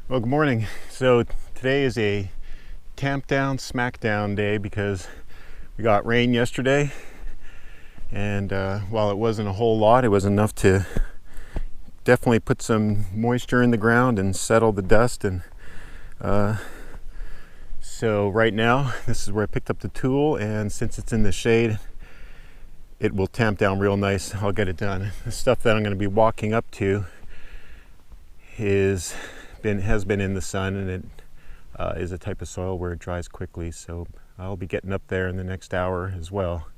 Well, good morning. So today is a tamp down, smackdown day because we got rain yesterday, and while it wasn't a whole lot, it was enough to definitely put some moisture in the ground and settle the dust. And so right now, this is where I picked up the tool, and since it's in the shade, it will tamp down real nice. I'll get it done. The stuff that I'm going to be walking up to has been in the sun, and it is a type of soil where it dries quickly, so I'll be getting up there in the next hour as well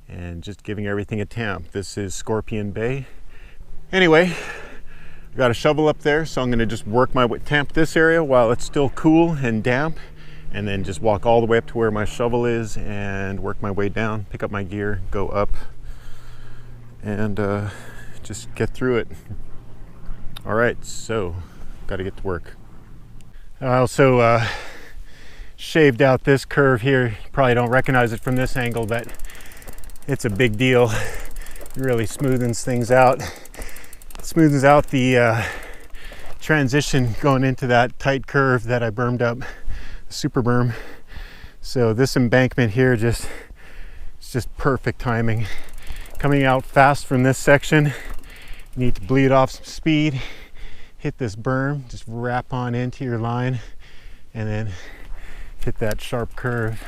and just giving everything a tamp. This is Scorpion Bay. Anyway, I got a shovel up there, so I'm going to just work my way, tamp this area while it's still cool and damp, and then just walk all the way up to where my shovel is and work my way down, pick up my gear, go up, and just get through it. All right, so got to get to work. I also shaved out this curve here. You probably don't recognize it from this angle, but it's a big deal. It really smoothens things out. It smoothens out the transition going into that tight curve that I bermed up, super berm. So this embankment here it's just perfect timing. Coming out fast from this section, you need to bleed off some speed, hit this berm, just wrap on into your line, and then hit that sharp curve.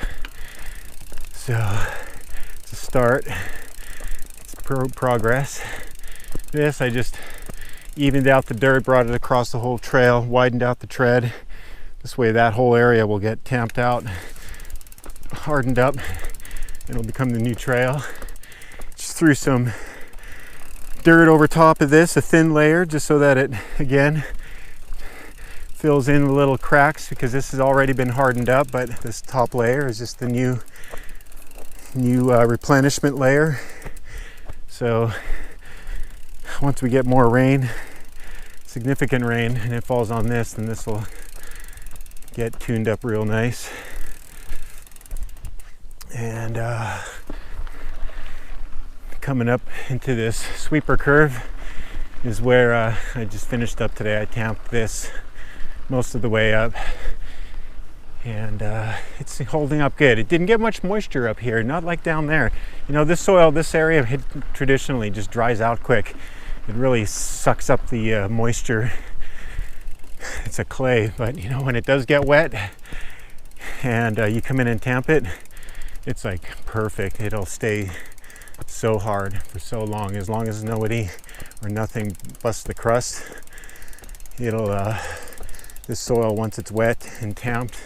So to start, it's progress. This, I just evened out the dirt, brought it across the whole trail, widened out the tread. This way that whole area will get tamped out, hardened up, and it'll become the new trail. Just threw some dirt over top of this, a thin layer, just so that it again fills in the little cracks, because this has already been hardened up, but this top layer is just the new replenishment layer. So once we get more rain, significant rain, and it falls on this, then this will get tuned up real nice. And coming up into this sweeper curve is where I just finished up today. I tamped this most of the way up, and it's holding up good. It didn't get much moisture up here, not like down there. You know, this soil, this area traditionally just dries out quick. It really sucks up the moisture. It's a clay, but you know, when it does get wet and you come in and tamp it, it's like perfect. It'll stay so hard for so long as nobody or nothing busts the crust. It'll this soil, once it's wet and tamped,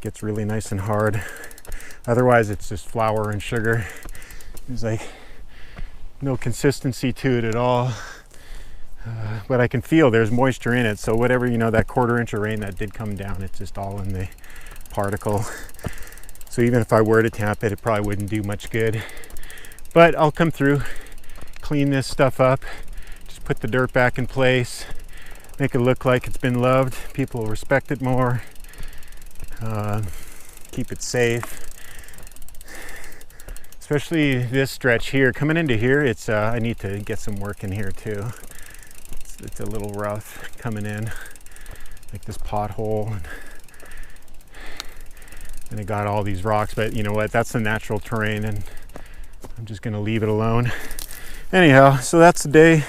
gets really nice and hard. Otherwise it's just flour and sugar. There's like no consistency to it at all. But I can feel there's moisture in it, so whatever, you know, that quarter inch of rain that did come down, it's just all in the particle. So even if I were to tamp it, it probably wouldn't do much good. But I'll come through, clean this stuff up, just put the dirt back in place, make it look like it's been loved. People will respect it more, keep it safe. Especially this stretch here, coming into here, it's I need to get some work in here too. It's a little rough coming in, like this pothole. And it got all these rocks, but you know what, that's the natural terrain, and I'm just gonna leave it alone. Anyhow, so that's the day.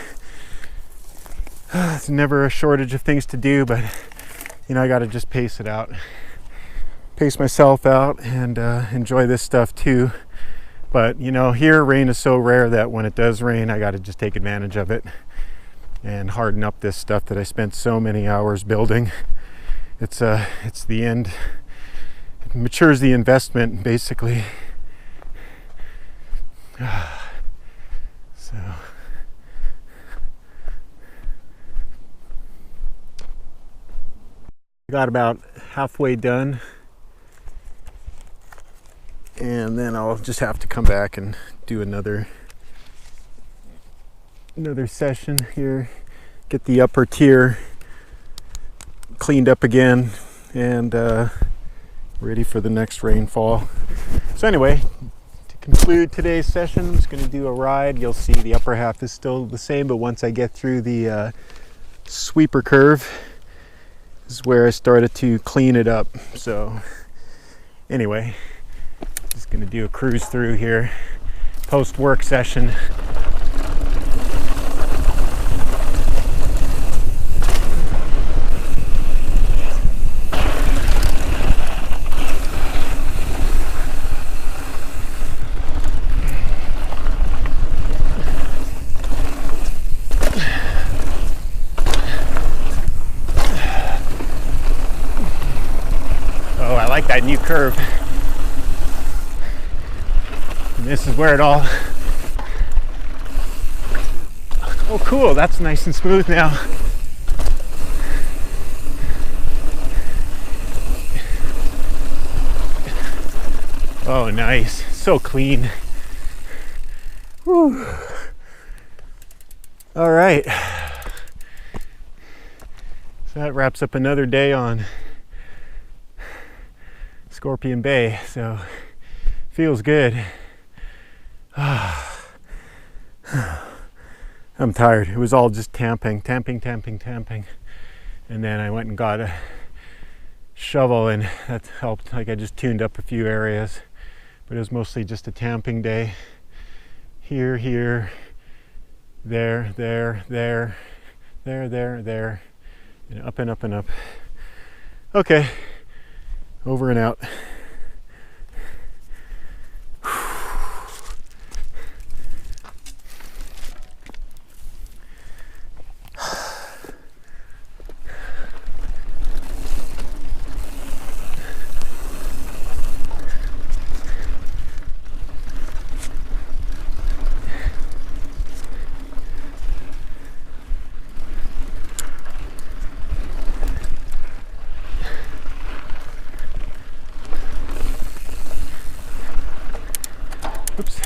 It's never a shortage of things to do, but you know, I gotta just pace myself out and enjoy this stuff too. But you know, here rain is so rare that when it does rain, I gotta just take advantage of it and harden up this stuff that I spent so many hours building. It's the end. It matures the investment, basically. So I got about halfway done, and then I'll just have to come back and do another session here, get the upper tier cleaned up again, and ready for the next rainfall. So anyway, to conclude today's session, I'm just going to do a ride. You'll see the upper half is still the same, but once I get through the sweeper curve, This is where I started to clean it up. So anyway, just gonna do a cruise through here, post-work session. Oh, I like that new curve. And this is where it all... Oh, cool, that's nice and smooth now. Oh, nice, so clean. Whew. All right. So that wraps up another day on Scorpion Bay, so feels good. I'm tired. It was all just tamping. And then I went and got a shovel, and that helped. Like, I just tuned up a few areas, but it was mostly just a tamping day. Here, there, and up and up and up. Okay, over and out. Oops.